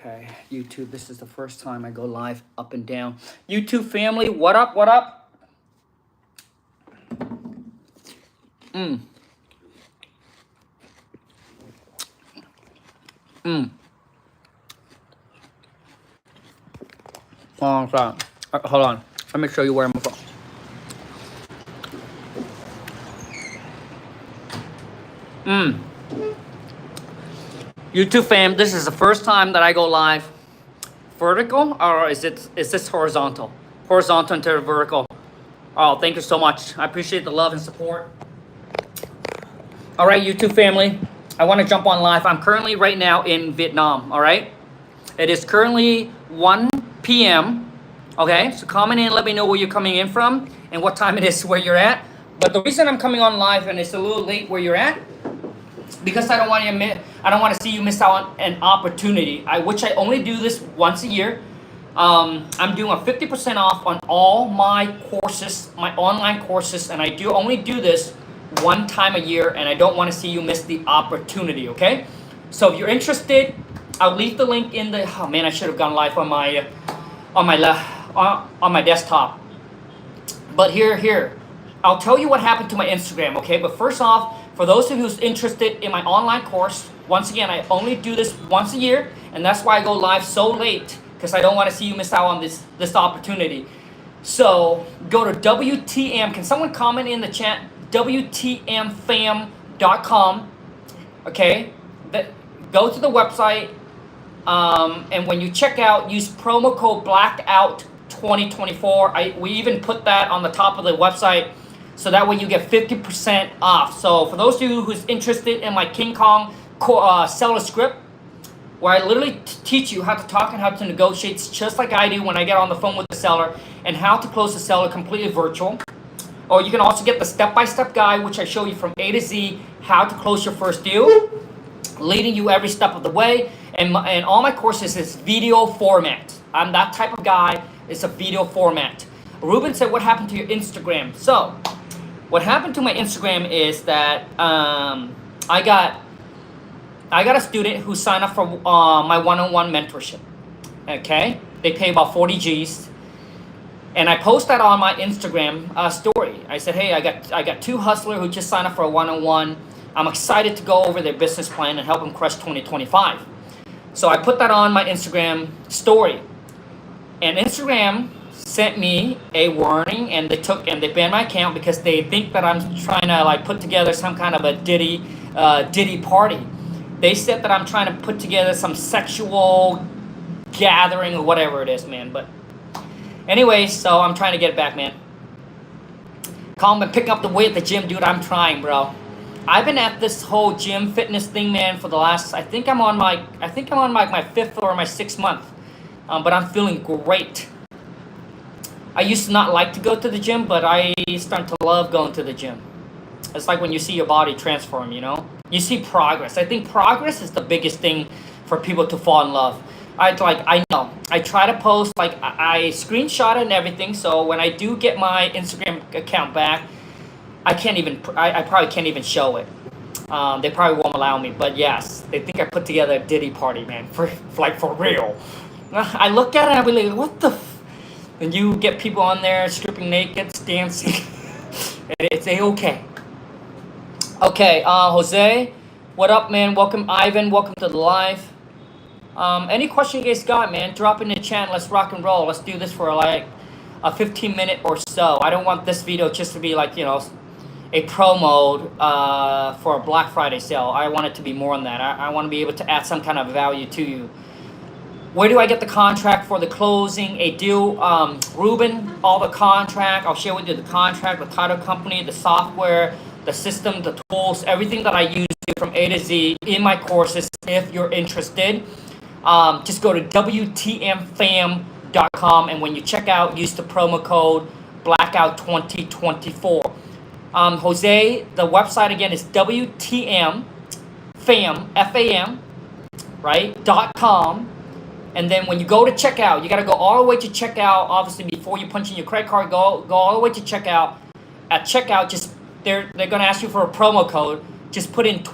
Okay, YouTube, this is the first time I go live up and down. YouTube family, what up, what up? Hold on, sorry. Hold on. Let me show you where I'm from. YouTube fam, this is the first time that I go live. Vertical or is this horizontal? Horizontal to vertical. Oh, thank you so much. I appreciate the love and support. All right, YouTube family, I want to jump on live. I'm currently right now in Vietnam, all right? It is currently 1 p.m. Okay, so comment in, let me know where you're coming in from and what time it is where you're at. But the reason I'm coming on live and it's a little late where you're at, because I don't want to see you miss out on an opportunity. Which I only do this once a year. I'm doing a 50% off on all my courses, my online courses, and I only do this one time a year, and I don't want to see you miss the opportunity. Okay, so if you're interested, I'll leave the link in the. Oh man, I should have gone live on my desktop. But here, I'll tell you what happened to my Instagram. Okay, but first off, for those of you who's interested in my online course, once again, I only do this once a year, and that's why I go live so late, because I don't want to see you miss out on this opportunity. So go to WTM. Can someone comment in the chat? WTMfam.com. Okay, go to the website, and when you check out, use promo code Blackout 2024. We even put that on the top of the website. So that way you get 50% off. So for those of you who's interested in my King Kong seller script, where I literally teach you how to talk and how to negotiate just like I do when I get on the phone with the seller, and how to close the seller completely virtual. Or you can also get the step-by-step guide, which I show you from A to Z, how to close your first deal, leading you every step of the way. And all my courses is video format. I'm that type of guy. It's a video format. Ruben said, what happened to your Instagram? So what happened to my Instagram is that I got a student who signed up for my one-on-one mentorship. Okay, they pay about 40 G's, and I post that on my Instagram story. I said, hey, I got two hustlers who just signed up for a one-on-one. I'm excited to go over their business plan and help them crush 2025. So I put that on my Instagram story, and Instagram sent me a warning, and they banned my account because they think that I'm trying to like put together some kind of a Diddy party. They said that I'm trying to put together some sexual gathering or whatever it is, man. But anyway, so I'm trying to get it back, man. Come and pick up the weight at the gym, dude. I'm trying, bro. I've been at this whole gym fitness thing, man, for the last. I think I'm on my 5th or my 6th month, but I'm feeling great. I used to not like to go to the gym, but I started to love going to the gym. It's like when you see your body transform, you know? You see progress. I think progress is the biggest thing for people to fall in love. I know. I try to post, I screenshot it and everything, so when I do get my Instagram account back, I probably can't even show it. They probably won't allow me, but yes, they think I put together a Diddy party, man, for real. I look at it and I be like, what the and you get people on there stripping naked, dancing. It's a-okay. Okay, Jose, what up, man? Welcome, Ivan. Welcome to the live. Any question you guys got, man? Drop in the chat. Let's rock and roll. Let's do this for like a 15-minute or so. I don't want this video just to be like, you know, a promo for a Black Friday sale. I want it to be more than that. I want to be able to add some kind of value to you. Where do I get the contract for the closing a deal? Ruben, all the contract. I'll share with you the contract, the title company, the software, the system, the tools, everything that I use from A to Z in my courses. If you're interested, just go to WTMfam.com, and when you check out, use the promo code Blackout 2024. Jose, the website again is WTMfam, FAM, right, .com. And then when you go to checkout, you got to go all the way to checkout. Obviously, before you punch in your credit card, go all the way to checkout. At checkout, just they're going to ask you for a promo code. Just put in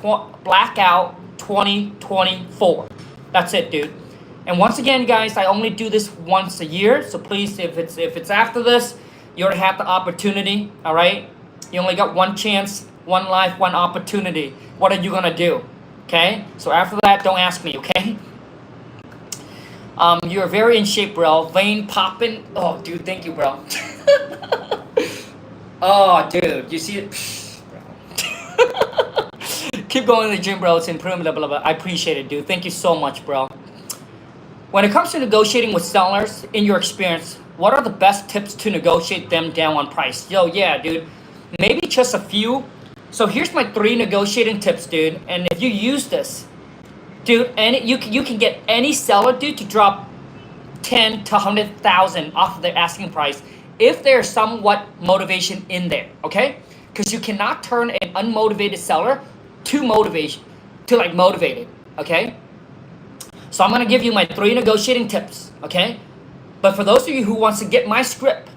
Blackout 2024. That's it, dude. And once again, guys, I only do this once a year. So please, if it's after this, you already have the opportunity. All right, you only got one chance, one life, one opportunity. What are you gonna do? Okay. So after that, don't ask me. Okay. You're very in shape, bro. Vein popping. Oh, dude, thank you, bro. Oh, dude, you see it? Bro. Keep going to the gym, bro. It's improvement, blah, blah, blah. I appreciate it, dude. Thank you so much, bro. When it comes to negotiating with sellers, in your experience, what are the best tips to negotiate them down on price? Yo, yeah, dude. Maybe just a few. So here's my 3 negotiating tips, dude. And if you use this, dude, and you can get any seller, dude, to drop 10 to 100,000 off of their asking price if there's somewhat motivation in there, okay? Because you cannot turn an unmotivated seller to motivated, okay? So I'm gonna give you my 3 negotiating tips, okay? But for those of you who wants to get my script,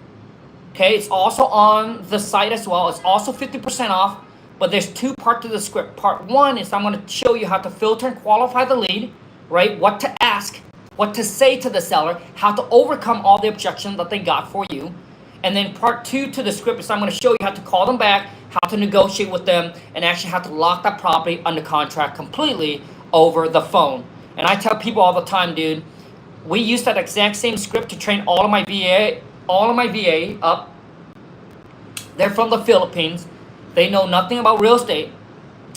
okay, it's also on the site as well. It's also 50% off, but there's 2 parts to the script. Part 1 is I'm gonna show you how to filter and qualify the lead, right? What to ask, what to say to the seller, how to overcome all the objections that they got for you. And then part 2 to the script is I'm gonna show you how to call them back, how to negotiate with them, and actually how to lock that property under contract completely over the phone. And I tell people all the time, dude, we use that exact same script to train all of my VA up. They're from the Philippines. They know nothing about real estate,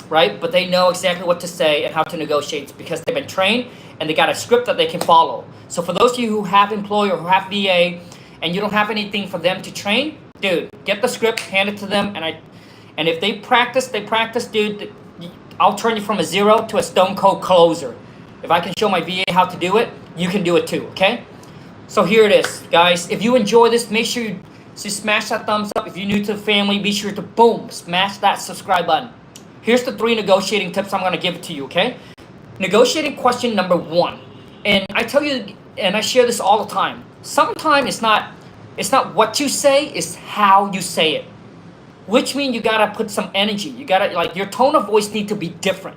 right? But they know exactly what to say and how to negotiate because they've been trained and they got a script that they can follow. So for those of you who have employee or who have VA and you don't have anything for them to train, dude, get the script, hand it to them, and if they practice, dude, I'll turn you from a 0 to a stone cold closer. If I can show my VA how to do it, you can do it too, okay? So here it is, guys. If you enjoy this, make sure you smash that thumbs up. If you're new to the family, be sure to boom, smash that subscribe button. Here's the 3 negotiating tips I'm gonna give it to you, okay? Negotiating question number 1. And I tell you, and I share this all the time. Sometimes it's not what you say, it's how you say it. Which means you gotta put some energy. You gotta, like, your tone of voice need to be different.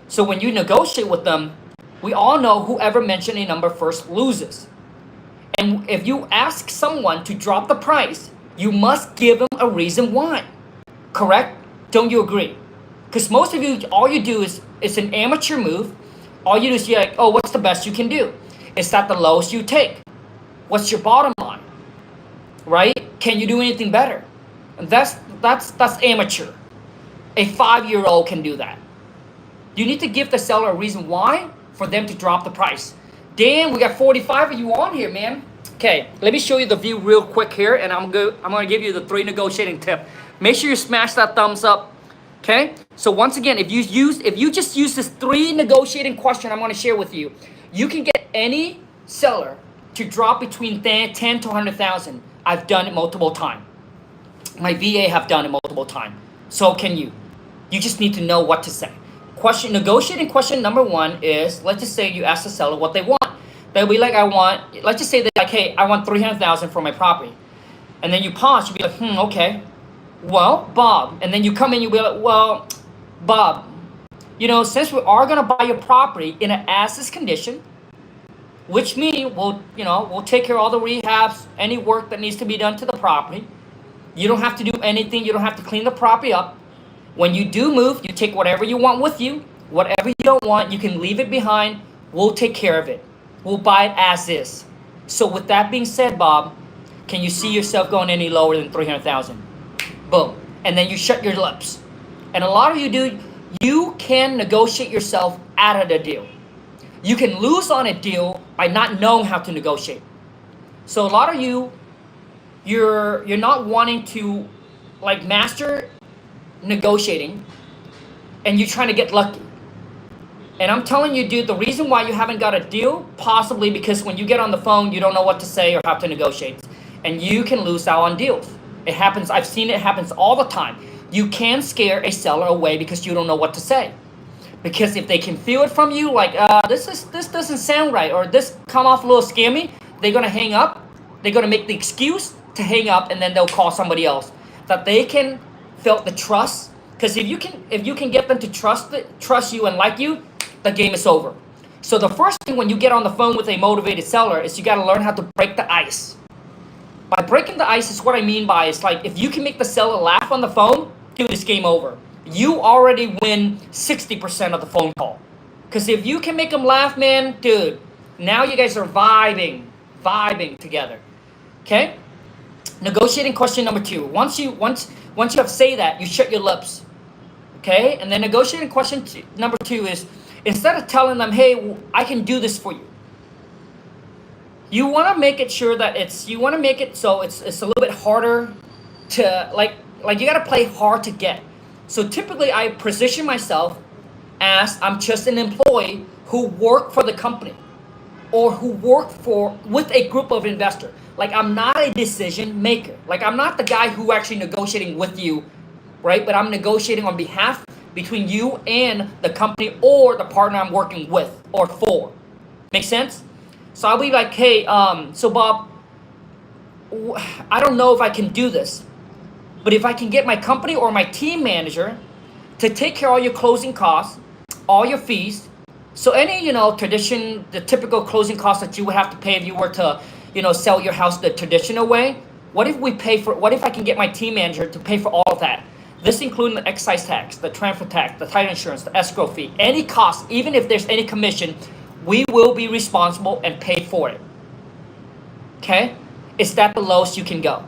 So when you negotiate with them, we all know whoever mentioned a number first loses. And if you ask someone to drop the price, you must give them a reason why. Correct? Don't you agree? Because most of you, all you do is, it's an amateur move. All you do is you're like, oh, what's the best you can do? Is that the lowest you take? What's your bottom line? Right? Can you do anything better? And that's amateur. A 5-year-old can do that. You need to give the seller a reason why for them to drop the price. Damn, we got 45 of you on here, man. Okay, let me show you the view real quick here, and I'm gonna give you the 3 negotiating tip. Make sure you smash that thumbs up. Okay, so once again, if you just use this 3 negotiating question I'm gonna share with you, you can get any seller to drop between 10 to 100,000. I've done it multiple times. My VA have done it multiple times. So can you. You just need to know what to say. Negotiating question number 1 is, let's just say you ask the seller what they want. They'll be like, let's just say they're like, hey, I want 300,000 for my property. And then you pause, you'll be like, okay. Well, Bob. And then you come in, you'll be like, well, Bob, you know, since we are gonna buy your property in an as-is condition, which means we'll take care of all the rehabs, any work that needs to be done to the property. You don't have to do anything, you don't have to clean the property up. When you do move, you take whatever you want with you. Whatever you don't want, you can leave it behind. We'll take care of it. We'll buy it as is. So with that being said, Bob, can you see yourself going any lower than 300,000? Boom. And then you shut your lips. And a lot of you do, you can negotiate yourself out of the deal. You can lose on a deal by not knowing how to negotiate. So a lot of you, you're not wanting to like master negotiating, and you're trying to get lucky. And I'm telling you, dude, the reason why you haven't got a deal, possibly because when you get on the phone, you don't know what to say or how to negotiate. And you can lose out on deals. It happens, I've seen it happens all the time. You can scare a seller away because you don't know what to say. Because if they can feel it from you, like, this doesn't sound right, or this come off a little scammy, they're gonna hang up. They're gonna make the excuse to hang up, and then they'll call somebody else. That they can felt the trust, because if you can get them to trust you and like you, the game is over. So the first thing when you get on the phone with a motivated seller is you got to learn how to break the ice. By breaking the ice is what I mean by, it's like if you can make the seller laugh on the phone, dude, it's game over. You already win 60% of the phone call. Because if you can make them laugh, man, dude, now you guys are vibing together. Okay? Negotiating question number 2. Once you have say that, you shut your lips. Okay? And then negotiating question number 2 is, instead of telling them, hey, I can do this for you, you want to make it sure that you want to make it so it's a little bit harder to, like you got to play hard to get. So typically I position myself as I'm just an employee who work for the company or who work with a group of investors. Like I'm not a decision maker. Like I'm not the guy who actually negotiating with you, right? But I'm negotiating on behalf between you and the company or the partner I'm working with or for. Make sense? So I'll be like, hey, so Bob, I don't know if I can do this, but if I can get my company or my team manager to take care of all your closing costs, all your fees, so any, the typical closing costs that you would have to pay if you were to, sell your house the traditional way, what if I can get my team manager to pay for all of that? This including the excise tax, the transfer tax, the title insurance, the escrow fee, any cost, even if there's any commission, we will be responsible and pay for it. Okay? Is that the lowest you can go?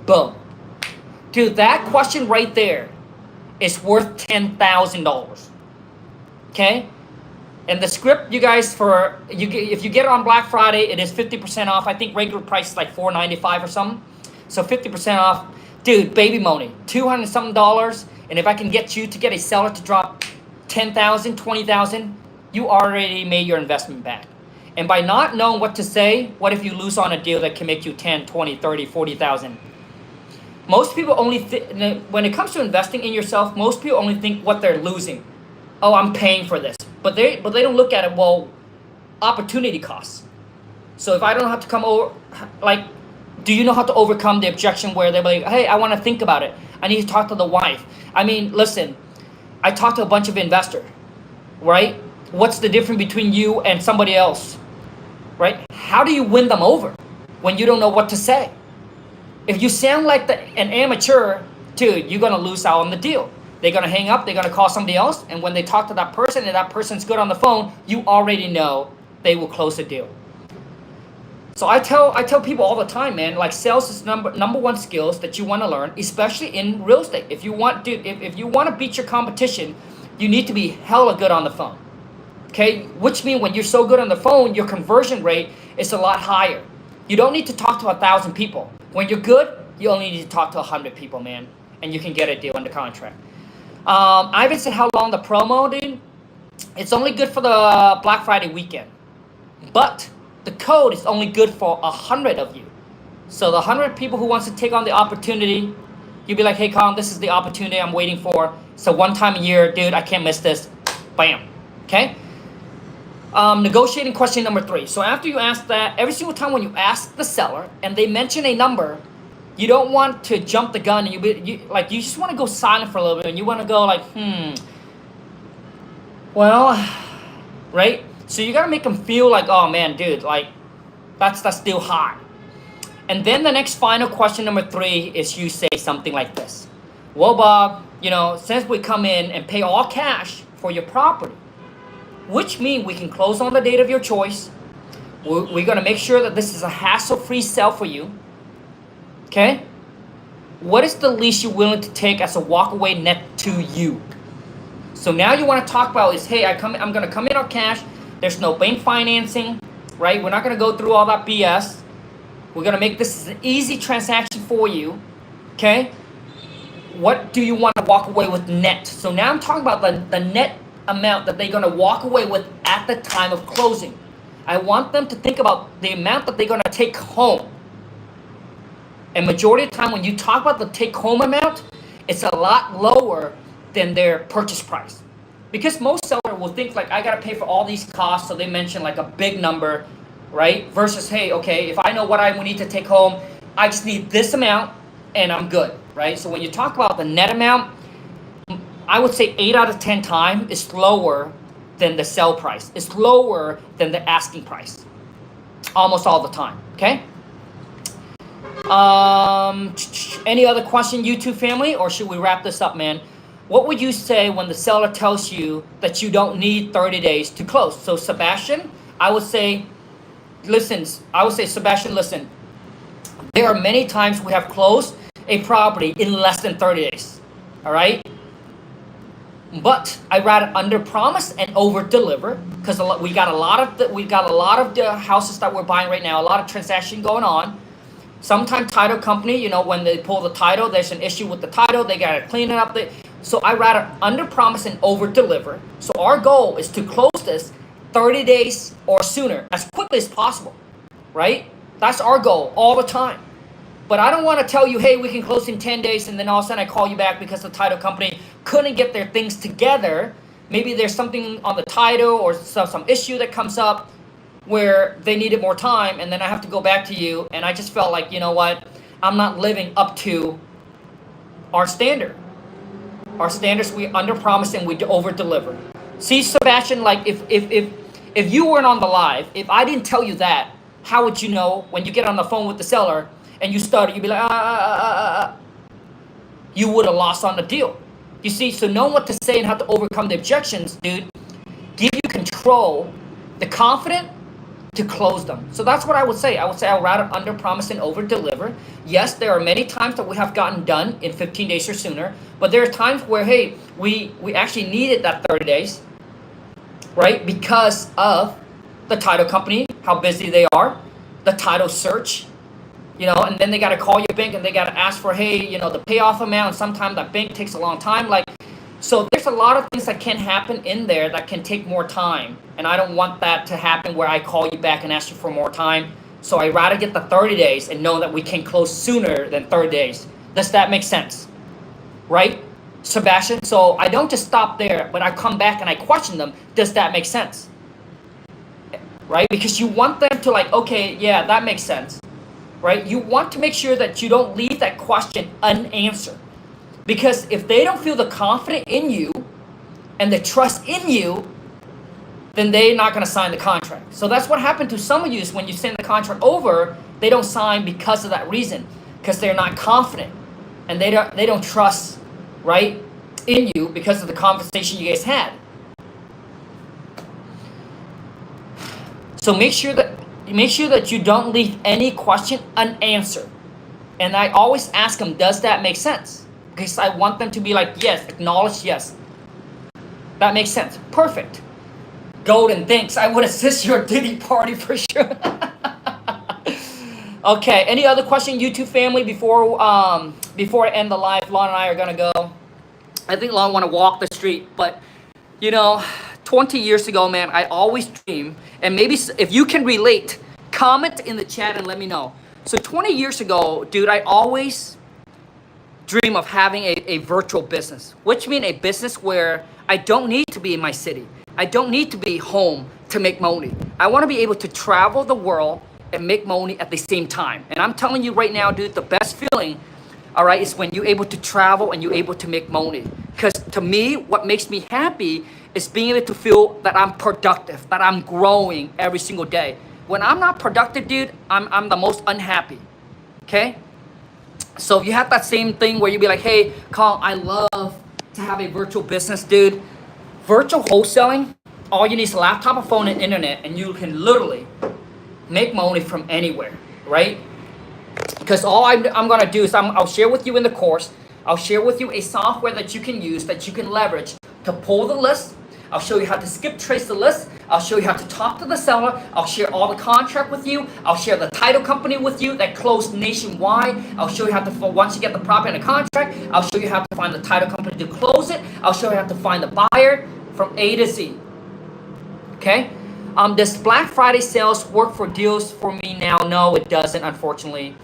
Boom. Dude, that question right there is worth $10,000. Okay? And the script, you guys, if you get it on Black Friday, it is 50% off. I think regular price is like $4.95 or something. So 50% off. Dude, baby money, $200 something. And if I can get you to get a seller to drop $10,000, $20,000, you already made your investment back. And by not knowing what to say, what if you lose on a deal that can make you 10, 20, 30, 40,000? Most people only when it comes to investing in yourself, most people only think what they're losing. Oh, I'm paying for this. But they don't look at it, well, opportunity costs. So if I don't have to come over, like, do you know how to overcome the objection where they're like, hey, I want to think about it. I need to talk to the wife. I mean, listen, I talked to a bunch of investors, right? What's the difference between you and somebody else, right? How do you win them over when you don't know what to say? If you sound like an amateur, dude, you're going to lose out on the deal. They're going to hang up. They're going to call somebody else. And when they talk to that person and that person's good on the phone, you already know they will close the deal. So I tell people all the time, man, like sales is number one skills that you want to learn, especially in real estate. If you want to beat your competition, you need to be hella good on the phone. Okay? Which means when you're so good on the phone, your conversion rate is a lot higher. You don't need to talk to 1,000 people. When you're good, you only need to talk to 100 people, man, and you can get a deal under contract. I haven't said how long the promo, dude. It's only good for the Black Friday weekend, but the code is only good for 100 of you. So the 100 people who wants to take on the opportunity, you'll be like, hey, Khang, this is the opportunity I'm waiting for. So one time a year, dude, I can't miss this. Bam. Okay? Negotiating question number 3. So after you ask that, every single time when you ask the seller and they mention a number, you don't want to jump the gun and you just want to go silent for a little bit and you want to go like, well, right? So you got to make them feel like, oh man, dude, like that's still high. And then the next final question number 3 is you say something like this. Well, Bob, since we come in and pay all cash for your property, which means we can close on the date of your choice. We're going to make sure that this is a hassle-free sale for you. Okay? What is the least you're willing to take as a walkaway net to you? So now you want to talk about is, hey, I'm going to come in on cash. There's no bank financing, right? We're not going to go through all that BS. We're going to make this an easy transaction for you. Okay? What do you want to walk away with net? So now I'm talking about the net amount that they're going to walk away with at the time of closing. I want them to think about the amount that they're going to take home. And majority of the time when you talk about the take home amount, it's a lot lower than their purchase price. Because most sellers will think like, I got to pay for all these costs. So they mention like a big number, right? Versus, hey, okay, if I know what I need to take home, I just need this amount and I'm good, right? So when you talk about the net amount, I would say 8 out of 10 times is lower than the sell price. It's lower than the asking price. Almost all the time, okay? Any other question, YouTube family, or should we wrap this up, man? What would you say when the seller tells you that you don't need 30 days to close? So Sebastian, I would say, Sebastian, listen, there are many times we have closed a property in less than 30 days, all right? But I rather under promise and over deliver, because we got a lot of the houses that we're buying right now, a lot of transaction going on. Sometimes title company, you know, when they pull the title, there's an issue with the title, they gotta clean it up. So I rather under promise and over deliver. So our goal is to close this 30 days or sooner, as quickly as possible, right? That's our goal all the time. But I don't want to tell you, hey, we can close in 10 days, and then all of a sudden I call you back because the title company couldn't get their things together. Maybe there's something on the title or some issue that comes up where they needed more time, and then I have to go back to you, and I just felt like, you know what, I'm not living up to our standard. Our standards, we under promise and we over deliver. See, Sebastian, like if you weren't on the live, if I didn't tell you that, how would you know when you get on the phone with the seller and you stutter, you'd be like, you would have lost on the deal. You see, so knowing what to say and how to overcome the objections, dude, give you control, the confidence to close them. So that's what I would say. I would say I'd rather under promise and over deliver. Yes, there are many times that we have gotten done in 15 days or sooner, but there are times where, hey, we actually needed that 30 days, right? Because of the title company, how busy they are, the title search, you know, and then they got to call your bank and they got to ask for, hey, you know, the payoff amount. And sometimes that bank takes a long time. Like, so there's a lot of things that can happen in there that can take more time. And I don't want that to happen where I call you back and ask you for more time. So I'd rather get the 30 days and know that we can close sooner than 30 days. Does that make sense? Right, Sebastian? So I don't just stop there, but I come back and I question them. Does that make sense? Right? Because you want them to like, okay, yeah, that makes sense. Right? You want to make sure that you don't leave that question unanswered. Because if they don't feel the confidence in you and the trust in you, then they're not going to sign the contract. So that's what happened to some of you is when you send the contract over, they don't sign because of that reason, because they're not confident and they don't trust, right, in you because of the conversation you guys had. So make sure that you don't leave any question unanswered. And I always ask them, does that make sense? Because I want them to be like, yes, acknowledge, yes. That makes sense. Perfect. Golden, thanks. I would assist your Diddy party for sure. Okay, any other question, YouTube family, before I end the live? Lon and I are going to go. I think Lon want to walk the street, but, you know, 20 years ago, man, I always dream, and maybe if you can relate, comment in the chat and let me know. So 20 years ago, dude, I always dream of having a virtual business, which means a business where I don't need to be in my city. I don't need to be home to make money. I want to be able to travel the world and make money at the same time. And I'm telling you right now, dude, the best feeling, all right, is when you're able to travel and you're able to make money. Because to me, what makes me happy is being able to feel that I'm productive, that I'm growing every single day. When I'm not productive, dude, I'm the most unhappy, okay? So you have that same thing where you be like, hey, Khang, I love to have a virtual business, dude. Virtual wholesaling, all you need is a laptop, a phone, and internet, and you can literally make money from anywhere, right? Because all I'm gonna do is I'll share with you in the course, I'll share with you a software that you can use, that you can leverage to pull the list. I'll show you how to skip trace the list. I'll show you how to talk to the seller. I'll share all the contract with you. I'll share the title company with you that closed nationwide. I'll show you how to, once you get the property and the contract, I'll show you how to find the title company to close it. I'll show you how to find the buyer from A to Z. Okay? Does Black Friday sales work for deals for me now? No, it doesn't, unfortunately.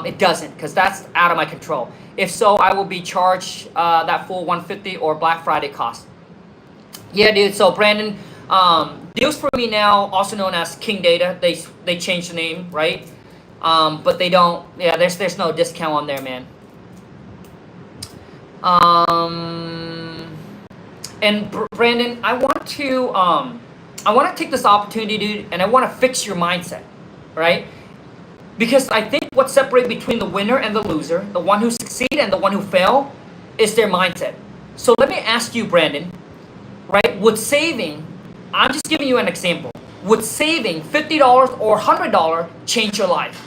It doesn't, because that's out of my control. If so, I will be charged that full $150 or Black Friday cost. Yeah, dude. So Brandon, deals for me now, also known as King Data. They changed the name, right? But they don't. Yeah, there's no discount on there, man. And Brandon, I want to take this opportunity, dude, and I want to fix your mindset, right? Because I think what separates between the winner and the loser, the one who succeed and the one who fail, is their mindset. So let me ask you, Brandon, right? Would saving, I'm just giving you an example, would saving $50 or $100 change your life?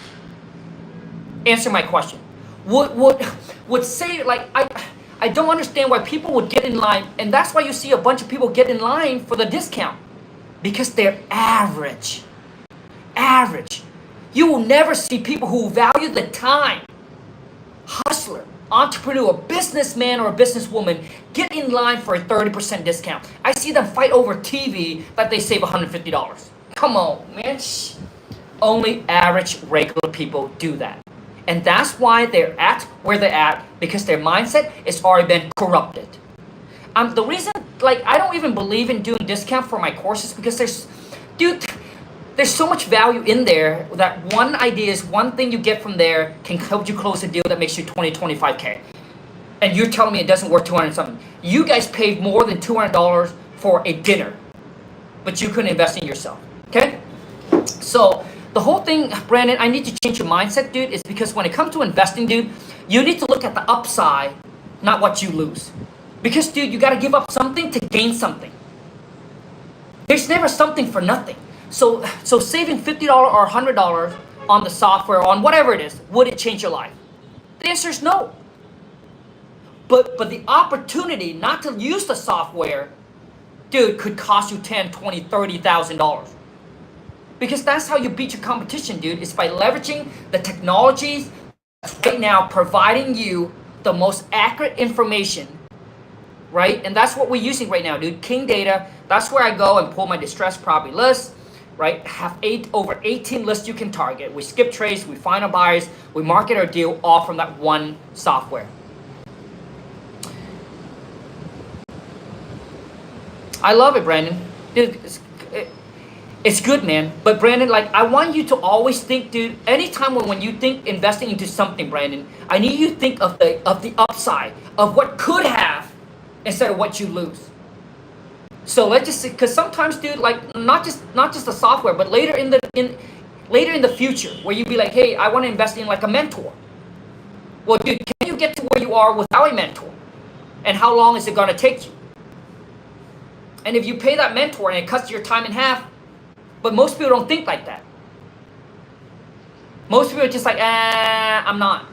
Answer my question. Would say, like, I don't understand why people would get in line, and that's why you see a bunch of people get in line for the discount, because they're average. Average. You will never see people who value the time, hustler, entrepreneur, businessman or a businesswoman, get in line for a 30% discount. I see them fight over TV that they save $150. Come on, man. Only average, regular people do that. And that's why they're at where they're at, because their mindset has already been corrupted. The reason, like, I don't even believe in doing discount for my courses, because there's so much value in there that one idea is one thing you get from there can help you close a deal that makes you 20, 25K. And you're telling me it doesn't worth 200 something. You guys paid more than $200 for a dinner, but you couldn't invest in yourself, okay? So the whole thing, Brandon, I need to change your mindset, dude, is because when it comes to investing, dude, you need to look at the upside, not what you lose. Because, dude, you got to give up something to gain something. There's never something for nothing. So saving $50 or $100 on the software, on whatever it is, would it change your life? The answer is no. But the opportunity not to use the software, dude, could cost you $10,000, $20,000, $30,000. Because that's how you beat your competition, dude, is by leveraging the technologies right now, providing you the most accurate information, right? And that's what we're using right now, dude. King Data, that's where I go and pull my distressed property list, right? Have over 18 lists you can target. We skip trace, we find our buyers, we market our deal all from that one software. I love it, Brandon. Dude, it's good, man. But Brandon, like, I want you to always think, dude, anytime when you think investing into something, Brandon, I need you to think of the upside, of what could have, instead of what you lose. So let's just say, because sometimes, dude, like, not just the software, but later in the future, where you be like, hey, I want to invest in like a mentor. Well, dude, can you get to where you are without a mentor? And how long is it going to take you? And if you pay that mentor and it cuts your time in half, but most people don't think like that. Most people are just like, I'm not.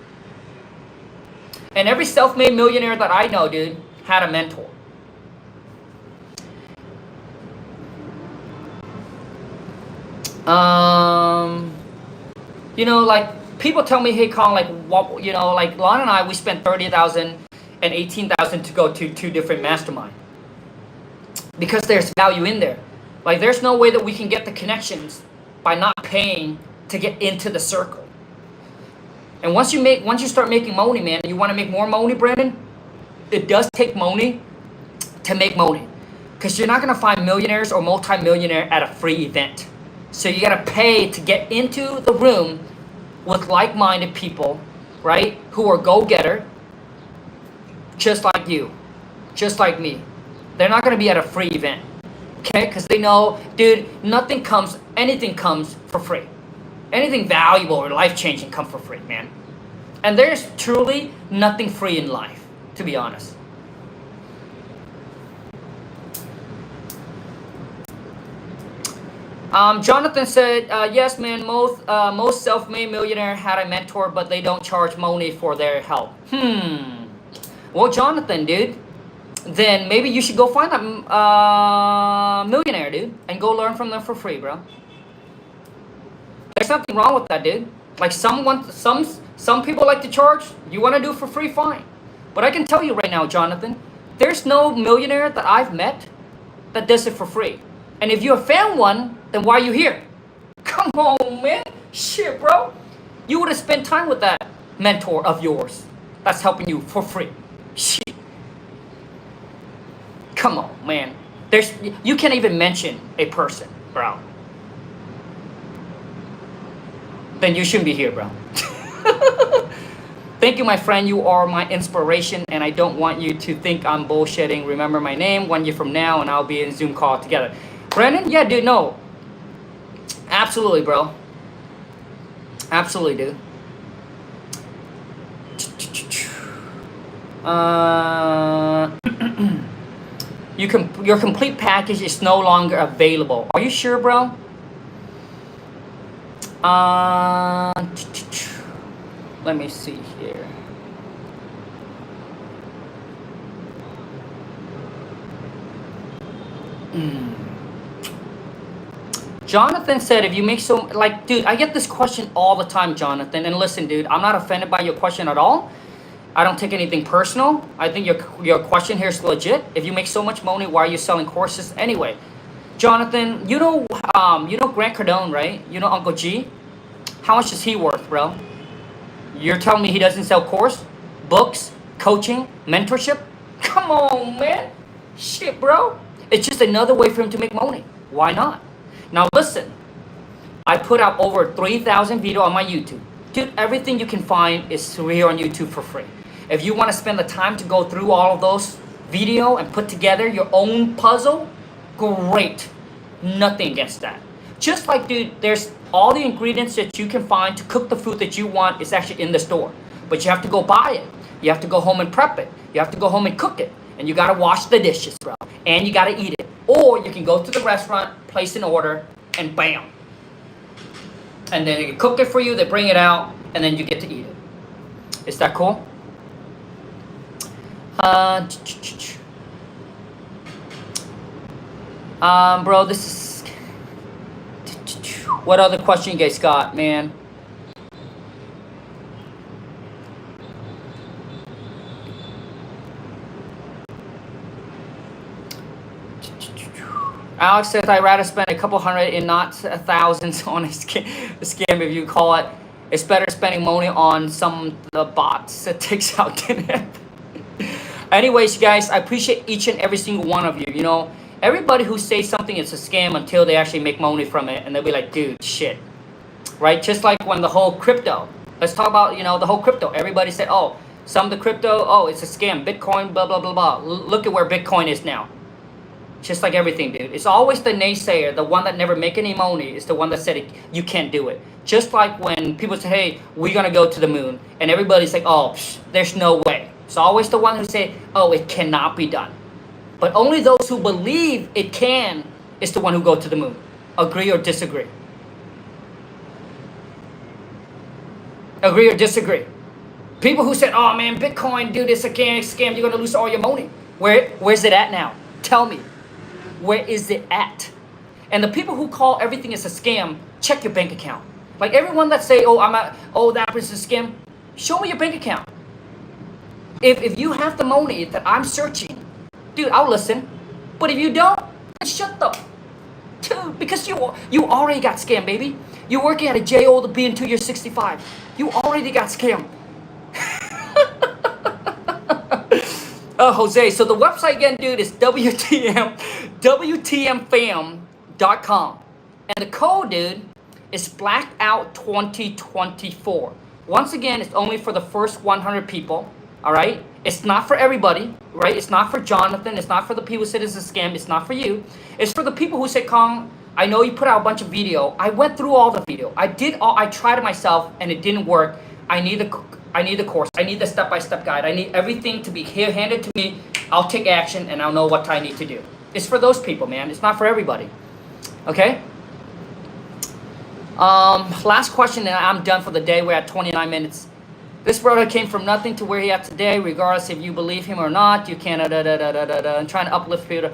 And every self-made millionaire that I know, dude, had a mentor. You know, like, people tell me, hey, Khang, like, what, you know, like, Lon and I, we spent $30,000 and $18,000 to go to 2 different masterminds. Because there's value in there. Like, there's no way that we can get the connections by not paying to get into the circle. And once you start making money, man, you want to make more money, Brandon, it does take money to make money. Because you're not going to find millionaires or multi-millionaire at a free event. So you got to pay to get into the room with like-minded people, right, who are go-getter, just like you, just like me. They're not going to be at a free event. Okay, because they know, dude, anything comes for free. Anything valuable or life-changing comes for free, man. And there's truly nothing free in life, to be honest. Jonathan said, yes, man, most self-made millionaire had a mentor, but they don't charge money for their help. Well, Jonathan, dude, then maybe you should go find that millionaire, dude, and go learn from them for free, bro. There's nothing wrong with that, dude. Like, some people like to charge. You want to do it for free, fine. But I can tell you right now, Jonathan, there's no millionaire that I've met that does it for free. And if you have found one, then why are you here? Come on, man. Shit, bro. You would have spent time with that mentor of yours that's helping you for free. Shit. Come on, man. You can't even mention a person, bro. Then you shouldn't be here, bro. Thank you, my friend. You are my inspiration, and I don't want you to think I'm bullshitting. Remember my name 1 year from now, and I'll be in a Zoom call together. Brandon, yeah, dude, no. Absolutely, bro. Absolutely, dude. Your complete package is no longer available. Are you sure, bro? Let me see here. Jonathan said, if you make so, like, dude, I get this question all the time, Jonathan. And listen, dude, I'm not offended by your question at all. I don't take anything personal. I think your question here is legit. If you make so much money, why are you selling courses anyway? Jonathan, you know Grant Cardone, right? You know Uncle G? How much is he worth, bro? You're telling me he doesn't sell course, books, coaching, mentorship? Come on, man. Shit, bro. It's just another way for him to make money. Why not? Now listen, I put out over 3,000 videos on my YouTube. Dude, everything you can find is here on YouTube for free. If you want to spend the time to go through all of those videos and put together your own puzzle, great. Nothing against that. Just like, dude, there's all the ingredients that you can find to cook the food that you want is actually in the store. But you have to go buy it. You have to go home and prep it. You have to go home and cook it. And you got to wash the dishes, bro. And you got to eat it. Or you can go to the restaurant, place an order, and bam. And then they can cook it for you, they bring it out, and then you get to eat it. Is that cool? Bro, this is... What other question you guys got, man? Alex says, I'd rather spend a couple hundred and not thousands on a scam, if you call it. It's better spending money on some the bots that takes out the Anyways, you guys, I appreciate each and every single one of you. You know, everybody who says something is a scam until they actually make money from it, and they'll be like, dude, shit. Right? Just like when the whole crypto. Let's talk about, you know, the whole crypto. Everybody said, oh, some of the crypto, oh, it's a scam. Bitcoin, blah, blah, blah, blah. Look at where Bitcoin is now. Just like everything, dude. It's always the naysayer, the one that never make any money, is the one that said it, you can't do it. Just like when people say, hey, we're going to go to the moon. And everybody's like, oh, there's no way. It's always the one who say, oh, it cannot be done. But only those who believe it can is the one who go to the moon. Agree or disagree? Agree or disagree? People who said, oh, man, Bitcoin, dude, it's a scam. You're going to lose all your money. Where's it at now? Tell me. Where is it at? And the people who call everything is a scam, check your bank account. Like everyone that say, that person's a scam, show me your bank account. If you have the money that I'm searching, dude, I'll listen. But if you don't, then shut up. Dude, because you already got scammed, baby. You're working at a J.O. to be until you're 65. You already got scammed. Jose, so the website again, dude, is WTMFam.com. And the code, dude, is blackout 2024. Once again, it's only for the first 100 people, all right? It's not for everybody, right? It's not for Jonathan. It's not for the people who said it's a scam. It's not for you. It's for the people who say, Khang, I know you put out a bunch of video. I went through all the video. I tried it myself, and it didn't work. I need the course. I need the step-by-step guide. I need everything to be here handed to me. I'll take action and I'll know what I need to do. It's for those people, man. It's not for everybody. Okay? Last question and I'm done for the day. We're at 29 minutes. This brother came from nothing to where he at today, regardless if you believe him or not. You can't and trying to uplift people.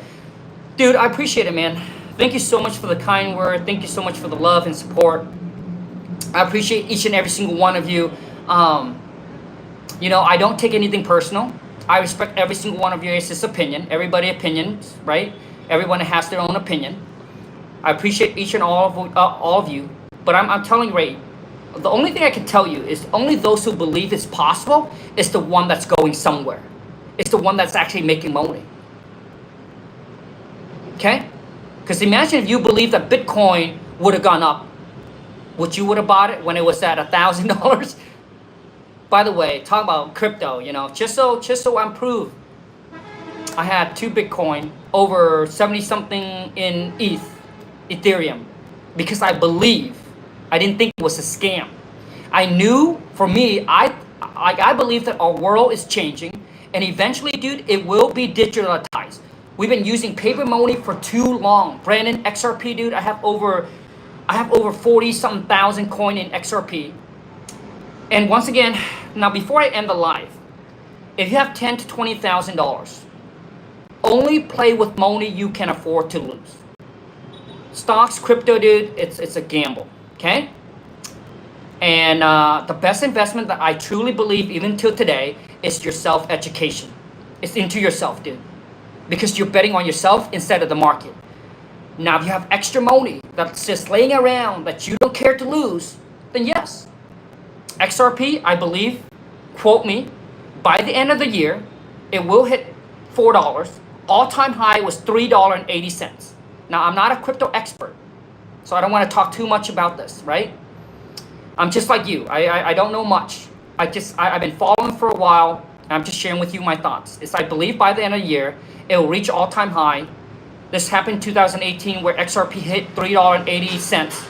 Dude, I appreciate it, man. Thank you so much for the kind word. Thank you so much for the love and support. I appreciate each and every single one of you. You know, I don't take anything personal. I respect every single one of you. It's his opinion. Everybody opinions, right? Everyone has their own opinion. I appreciate each and all of you. But I'm telling you, Ray, the only thing I can tell you is only those who believe it's possible is the one that's going somewhere. It's the one that's actually making money. Okay? Because imagine if you believe that Bitcoin would have gone up. Would you would have bought it when it was at $1,000? By the way, talk about crypto, you know, just so I'm proof. I had 2 Bitcoin, over 70 something in Ethereum, because I believe. I didn't think it was a scam. I knew, for me, I believe that our world is changing, and eventually, dude, it will be digitalized. We've been using paper money for too long. Brandon, XRP, dude, I have over 40 something thousand coin in XRP. And once again, now before I end the live, if you have $10,000 to $20,000, only play with money you can afford to lose. Stocks, crypto, dude, it's a gamble, okay? And the best investment that I truly believe, even till today, is your self-education. It's into yourself, dude. Because you're betting on yourself instead of the market. Now, if you have extra money that's just laying around that you don't care to lose, then yes. XRP, I believe, quote me, by the end of the year, it will hit $4. All-time high was $3.80. Now, I'm not a crypto expert, so I don't want to talk too much about this, right? I'm just like you. I don't know much. I've been following for a while, and I'm just sharing with you my thoughts. I believe by the end of the year, it will reach all-time high. This happened in 2018 where XRP hit $3.80.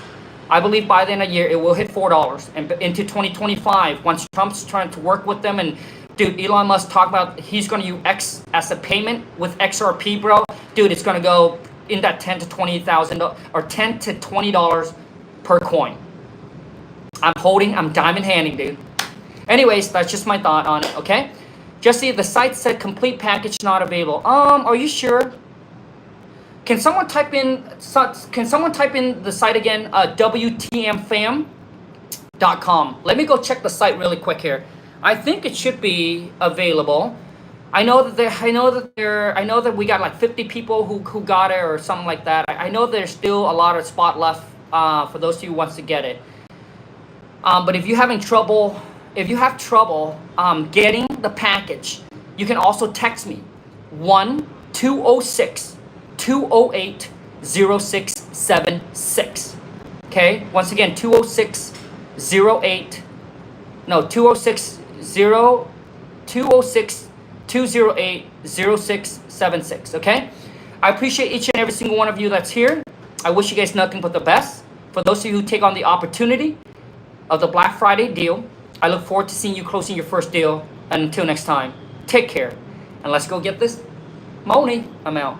I believe by the end of the year, it will hit $4. And into 2025, once Trump's trying to work with them, and dude, Elon Musk talked about he's going to use X as a payment with XRP, bro. Dude, it's going to go in that $10,000 to $20,000 or $10 to $20 per coin. I'm diamond handing, dude. Anyways, that's just my thought on it, okay? Jesse, the site said complete package not available. Are you sure? Can someone type in the site again? WTMFam.com. Let me go check the site really quick here. I think it should be available. I know that we got like 50 people who got it or something like that. I know there's still a lot of spot left for those of you who wants to get it. But if you have trouble getting the package, you can also text me 1-206-208-0676. Okay, once again 206-208-0676. Okay, I appreciate each and every single one of you that's here. I wish you guys nothing but the best. For those of you who take on the opportunity of the Black Friday deal, I look forward to seeing you closing your first deal. And until next time, take care. And let's go get this money. I'm out.